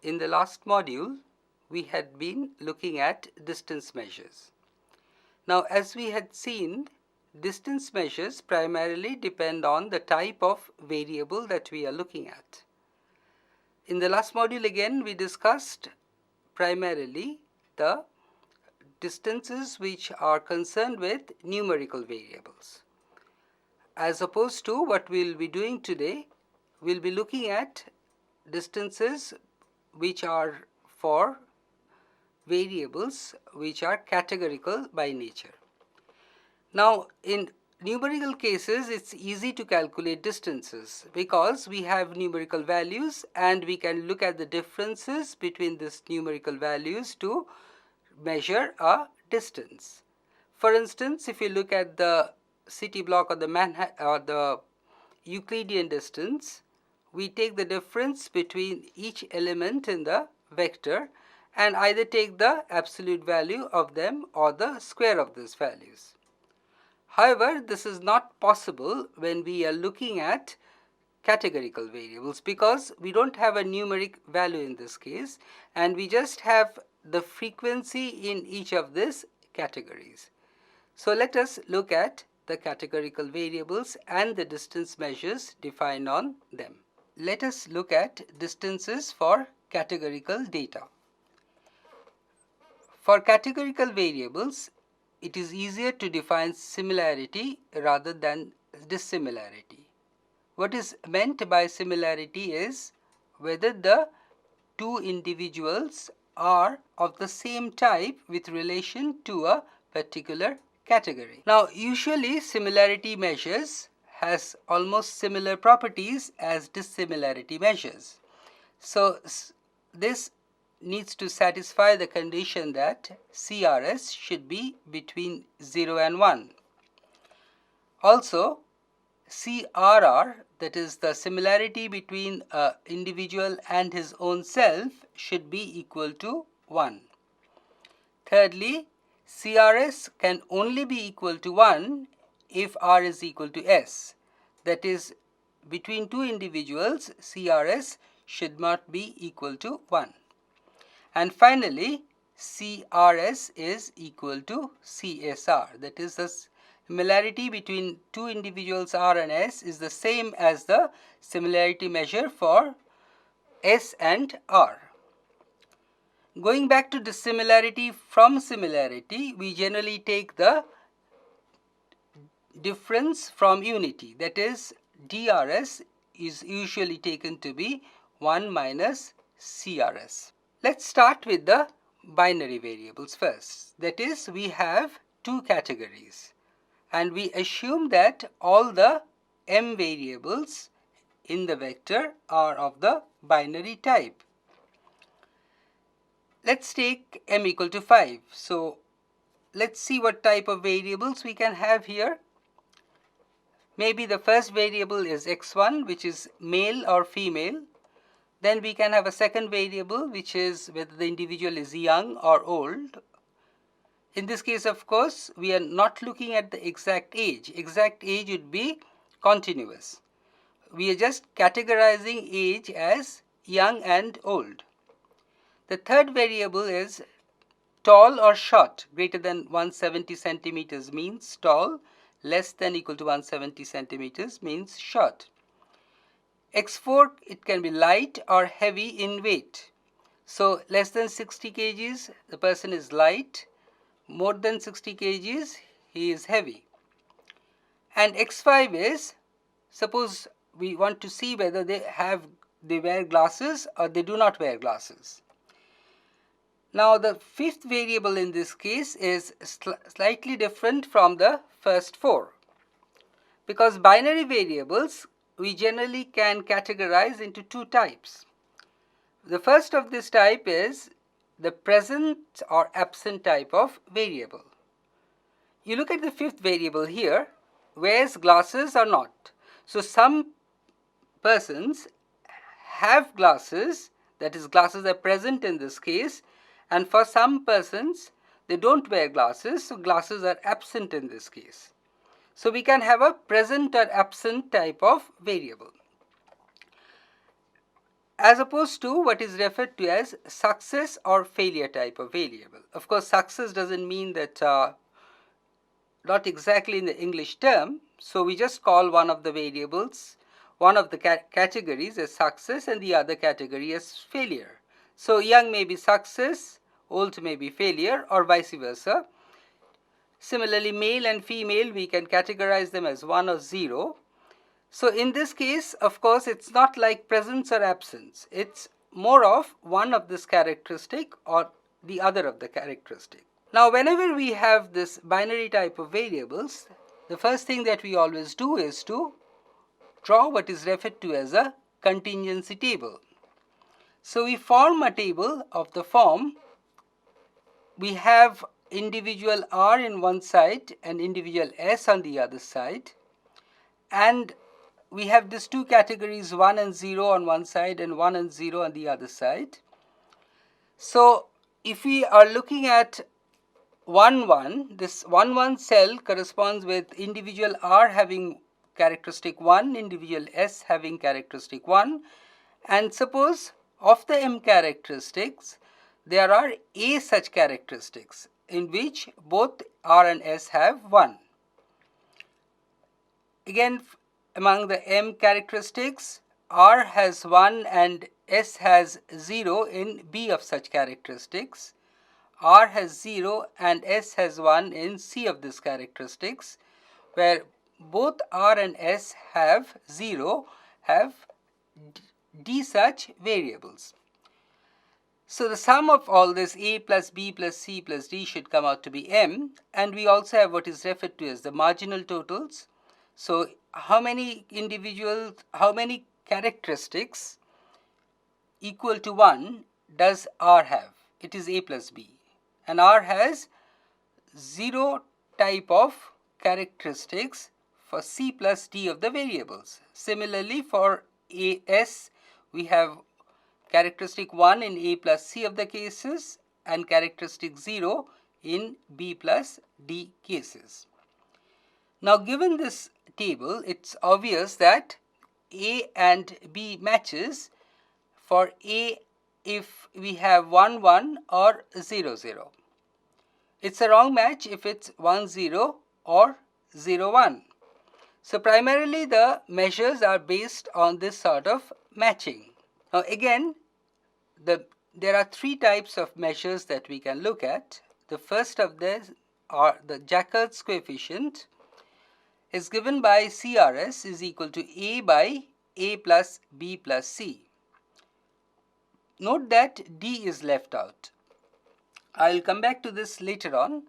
in the last module, we had been looking at distance measures. Now, as we had seen, distance measures primarily depend on the type of variable that we are looking at. In the last module again, we discussed primarily the distances which are concerned with numerical variables. As opposed to what we will be doing today, we will be looking at distances which are for variables which are categorical by nature. Now, in numerical cases, it's easy to calculate distances because we have numerical values and we can look at the differences between these numerical values to measure a distance. For instance, if you look at the city block or the Euclidean distance, we take the difference between each element in the vector and either take the absolute value of them or the square of these values. However, this is not possible when we are looking at categorical variables because we don't have a numeric value in this case and we just have the frequency in each of these categories. So let us look at the categorical variables and the distance measures defined on them. Let us look at distances for categorical data. For categorical variables, it is easier to define similarity rather than dissimilarity. What is meant by similarity is whether the two individuals are of the same type with relation to a particular category. Now, usually similarity measures has almost similar properties as dissimilarity measures. So, this needs to satisfy the condition that CRS should be between 0 and 1. Also, CRR, that is the similarity between an individual and his own self, should be equal to 1. Thirdly, CRS can only be equal to 1 if R is equal to S. That is, between two individuals, CRS should not be equal to 1. And finally, CRS is equal to CSR. That is, the similarity between two individuals R and S is the same as the similarity measure for S and R. Going back to dissimilarity from similarity, we generally take the difference from unity. That is, DRS is usually taken to be 1 minus CRS. Let's start with the binary variables first. That is, we have two categories and we assume that all the m variables in the vector are of the binary type. Let's take m equal to 5. So, let's see what type of variables we can have here. Maybe the first variable is x1, which is male or female. Then we can have a second variable, which is whether the individual is young or old. In this case, of course, we are not looking at the exact age. Exact age would be continuous. We are just categorizing age as young and old. The third variable is tall or short. Greater than 170 centimeters means tall. Less than equal to 170 centimeters means short. X4, it can be light or heavy in weight. So, less than 60 kgs, the person is light. More than 60 kgs, he is heavy. And X5 is, suppose we want to see whether they wear glasses or they do not wear glasses. Now, the fifth variable in this case is slightly different from the first four. Because binary variables, we generally can categorize into two types. The first of this type is the present or absent type of variable. You look at the fifth variable here, wears glasses or not. So, some persons have glasses, that is, glasses are present in this case, and for some persons they don't wear glasses, so glasses are absent in this case. So, we can have a present or absent type of variable. as opposed to what is referred to as success or failure type of variable. Of course, success doesn't mean that not exactly in the English term, so we just call one of the variables, one of the categories as success and the other category as failure. So young may be success, old may be failure, or vice versa. Similarly, male and female, we can categorize them as 1 or 0. So in this case, of course, it's not like presence or absence. It's more of one of this characteristic or the other of the characteristic. Now, whenever we have this binary type of variables, the first thing that we always do is to draw what is referred to as a contingency table. So we form a table of the form, we have individual R in one side and individual S on the other side, and we have these two categories 1 and 0 on one side and 1 and 0 on the other side. So if we are looking at 1 1, this 1 1 cell corresponds with individual R having characteristic 1, individual S having characteristic 1, and suppose of the M characteristics there are A such characteristics in which both R and S have 1. Again, among the M characteristics, R has 1 and S has 0 in B of such characteristics. R has 0 and S has 1 in C of these characteristics, where both R and S have 0 have D such variables. So the sum of all this A plus B plus C plus D should come out to be M, and we also have what is referred to as the marginal totals. So how many individuals, how many characteristics equal to 1 does R have? It is A plus B, and R has 0 type of characteristics for C plus D of the variables. Similarly, for S, we have characteristic 1 in A plus C of the cases and characteristic 0 in B plus D cases. Now, given this table, it's obvious that A and B matches for A if we have 1 1 or 0 0. It's a wrong match if it's 1 0 or 0 1. So primarily the measures are based on this sort of matching. Now again, there are three types of measures that we can look at. The first of these are the Jacob's coefficient is given by CRS is equal to A by A plus B plus C. Note that D is left out. I will come back to this later on.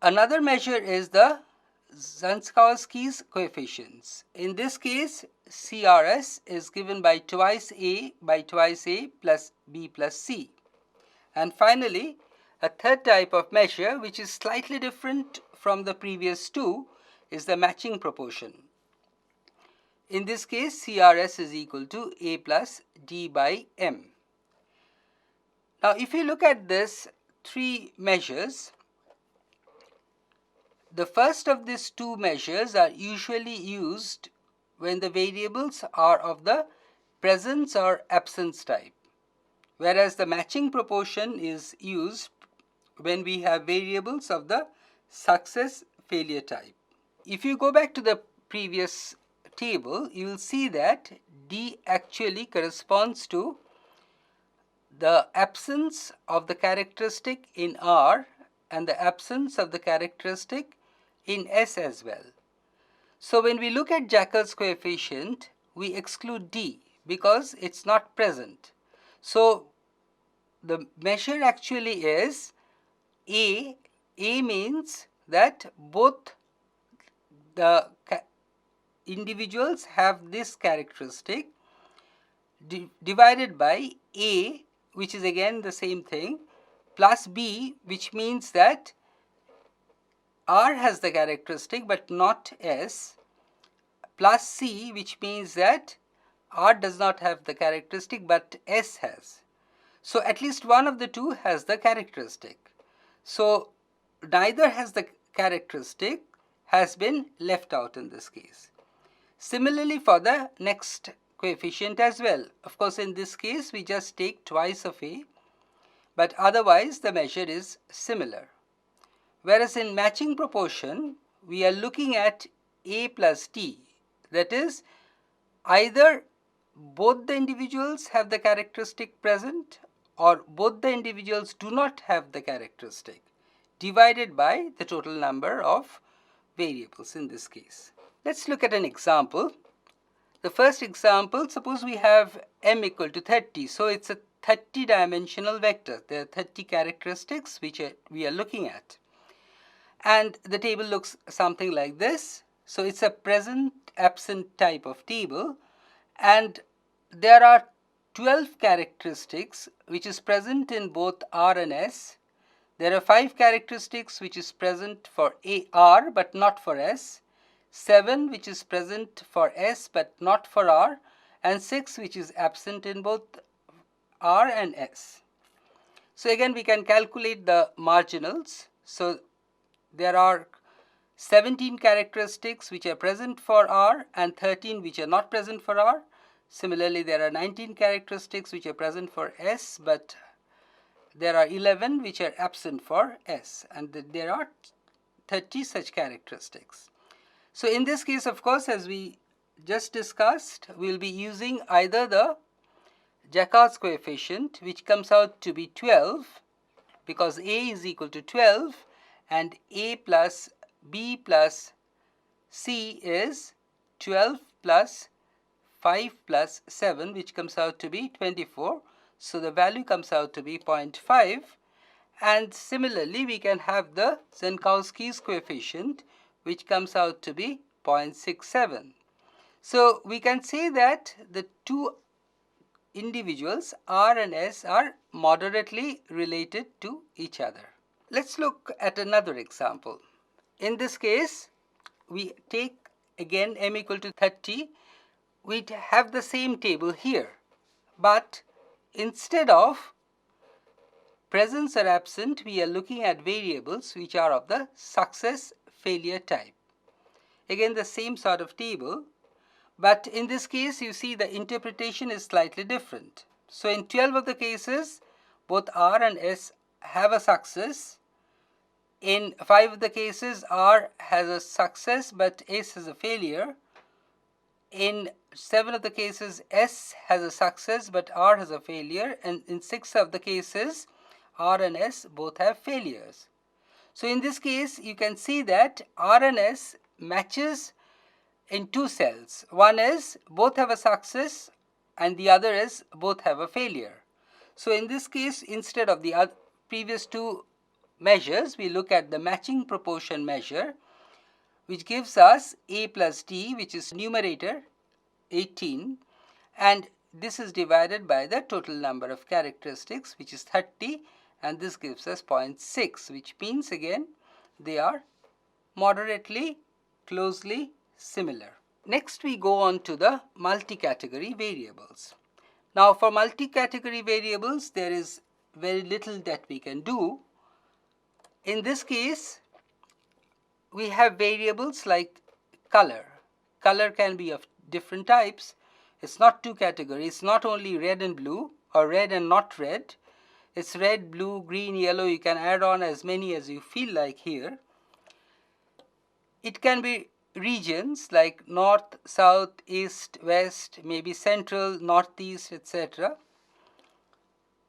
Another measure is the Jankowski's coefficients. In this case, CRS is given by twice A plus B plus C. And finally, a third type of measure which is slightly different from the previous two is the matching proportion. In this case, CRS is equal to A plus D by M. Now, if you look at this three measures, the first of these two measures are usually used when the variables are of the presence or absence type, whereas the matching proportion is used when we have variables of the success failure type. If you go back to the previous table, you will see that D actually corresponds to the absence of the characteristic in R and the absence of the characteristic in S as well. So when we look at Jacob's coefficient, we exclude D because it's not present. So the measure actually is A. A means that both the individuals have this characteristic divided by A, which is again the same thing, plus B, which means that R has the characteristic but not S, plus C, which means that R does not have the characteristic but S has. So at least one of the two has the characteristic. So neither has the characteristic has been left out in this case. Similarly, for the next coefficient as well. Of course, in this case, we just take twice of A, but otherwise the measure is similar. Whereas in matching proportion, we are looking at A plus T. That is, either both the individuals have the characteristic present or both the individuals do not have the characteristic, divided by the total number of variables in this case. Let's look at an example. The first example, suppose we have m equal to 30. So it's a 30-dimensional vector. There are 30 characteristics which we are looking at. And the table looks something like this. So it's a present absent type of table, and there are 12 characteristics which is present in both R and S. There are 5 characteristics which is present for R but not for S, 7 which is present for S but not for R, and 6 which is absent in both R and S. So again we can calculate the marginals. So there are 17 characteristics which are present for R and 13 which are not present for R. Similarly, there are 19 characteristics which are present for S, but there are 11 which are absent for S, and there are 30 such characteristics. So in this case, of course, as we just discussed, we will be using either the Jacquard's coefficient, which comes out to be 12, because A is equal to 12, and A plus B plus C is 12 plus 5 plus 7, which comes out to be 24. So the value comes out to be 0.5. And similarly, we can have the Zenkowski's coefficient, which comes out to be 0.67. So we can say that the two individuals, R and S, are moderately related to each other. Let's look at another example. In this case, we take again m equal to 30. We have the same table here, but instead of presence or absent, we are looking at variables which are of the success failure type. Again, the same sort of table, but in this case, you see the interpretation is slightly different. So in 12 of the cases, both R and S have a success. In 5 of the cases, R has a success but S has a failure. In 7 of the cases, S has a success but R has a failure, and in 6 of the cases, R and S both have failures. So in this case, you can see that R and S matches in two cells. One is both have a success and the other is both have a failure. So in this case, instead of the previous two measures, we look at the matching proportion measure, which gives us A plus D, which is numerator 18, and this is divided by the total number of characteristics, which is 30, and this gives us 0.6, which means again they are moderately closely similar. Next, we go on to the multi-category variables. Now for multi-category variables, there is very little that we can do. In this case, we have variables like color. Color can be of different types. It's not two categories. It's not only red and blue or red and not red. It's red, blue, green, yellow. You can add on as many as you feel like here. It can be regions like north, south, east, west, maybe central, northeast, etc.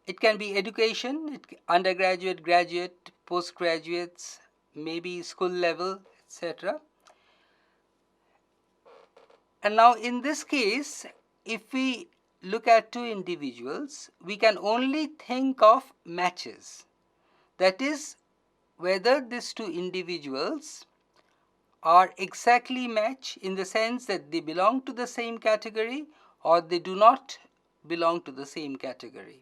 It can be education, undergraduate, graduate, postgraduates, maybe school level, etc. And now in this case, if we look at two individuals, we can only think of matches. That is, whether these two individuals are exactly match in the sense that they belong to the same category or they do not belong to the same category.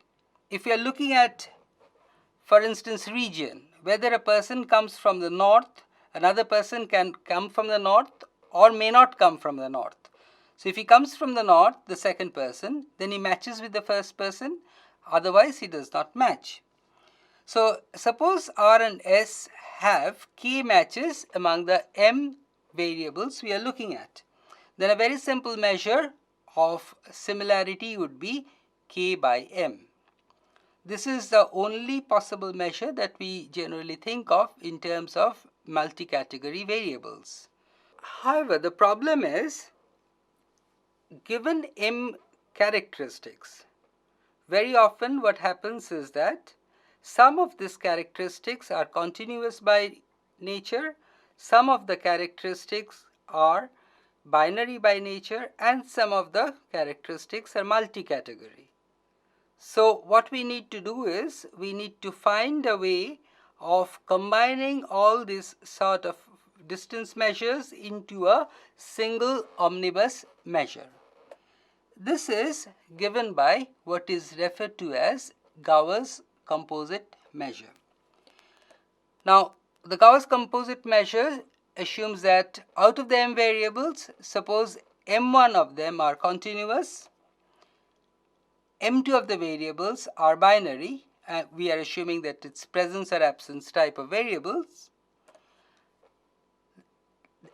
If you are looking at, for instance, region, whether a person comes from the north, another person can come from the north or may not come from the north. So if he comes from the north, the second person, then he matches with the first person, otherwise he does not match. So suppose R and S have k matches among the m variables we are looking at. Then a very simple measure of similarity would be k by m. This is the only possible measure that we generally think of in terms of multi-category variables. However, the problem is, given m characteristics, very often what happens is that some of these characteristics are continuous by nature, some of the characteristics are binary by nature, and some of the characteristics are multi-category. So what we need to do is, we need to find a way of combining all these sort of distance measures into a single omnibus measure. This is given by what is referred to as Gauss composite measure. Now, the Gauss composite measure assumes that out of the m variables, suppose m1 of them are continuous, m2 of the variables are binary, and we are assuming that it's presence or absence type of variables.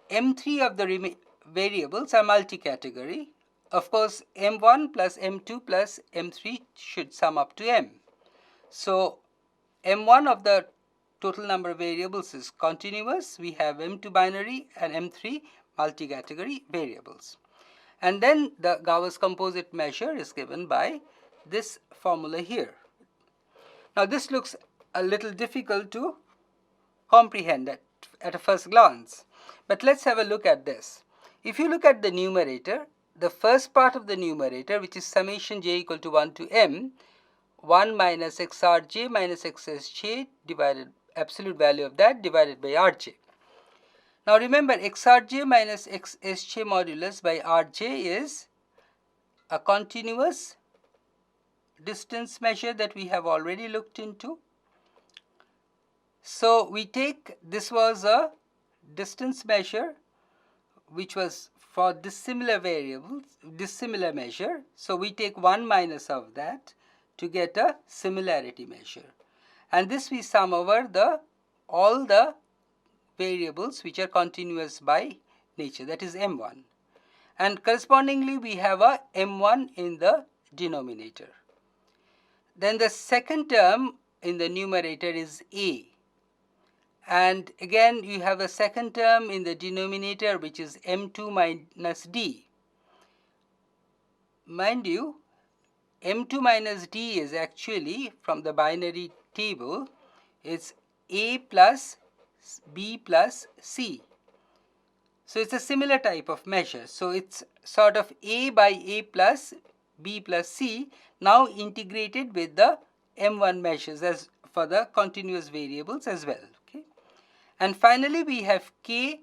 M3 of the variables are multi-category. Of course, m1 plus m2 plus m3 should sum up to m. So, m1 of the total number of variables is continuous. We have m2 binary and m3 multi-category variables. And then the Gauss composite measure is given by this formula here. Now, this looks a little difficult to comprehend at a first glance, but let's have a look at this. If you look at the numerator, the first part of the numerator, which is summation j equal to 1 to m, 1 minus xrj minus xsj divided absolute value of that divided by rj. Now remember, xrj minus xsj modulus by rj is a continuous distance measure that we have already looked into. So we take, this was a distance measure which was for dissimilar variables, dissimilar measure. So we take 1 minus of that to get a similarity measure. And this we sum over all the variables which are continuous by nature, that is m1. And correspondingly we have a m1 in the denominator. Then the second term in the numerator is a. And again you have a second term in the denominator which is m2 minus d. Mind you, m2 minus d is actually, from the binary table, it's a plus b plus c. So it's a similar type of measure. So it's sort of a by a plus b plus c, now integrated with the m1 measures as for the continuous variables as well. Okay. And finally we have k,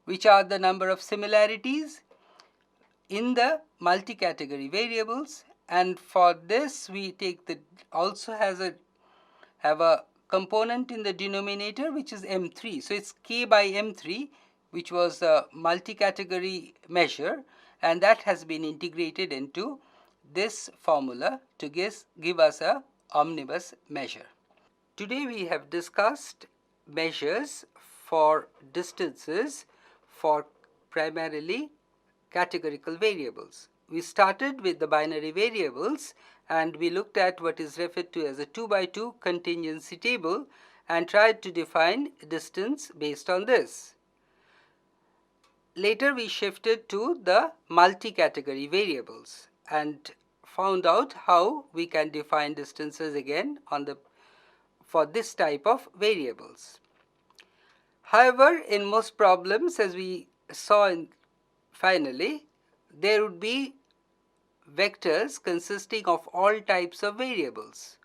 which are the number of similarities in the multi-category variables, and for this we take also have a component in the denominator which is m3. So it's k by m3, which was a multi-category measure, and that has been integrated into this formula to give us a omnibus measure. Today we have discussed measures for distances for primarily categorical variables. We started with the binary variables and we looked at what is referred to as a 2 by 2 contingency table and tried to define distance based on this. Later we shifted to the multi-category variables and found out how we can define distances again for this type of variables. However, in most problems, as we saw finally, there would be vectors consisting of all types of variables.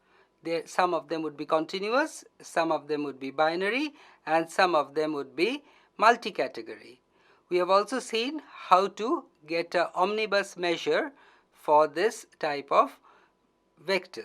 Some of them would be continuous, some of them would be binary, and some of them would be multi-category. We have also seen how to get an omnibus measure for this type of vectors.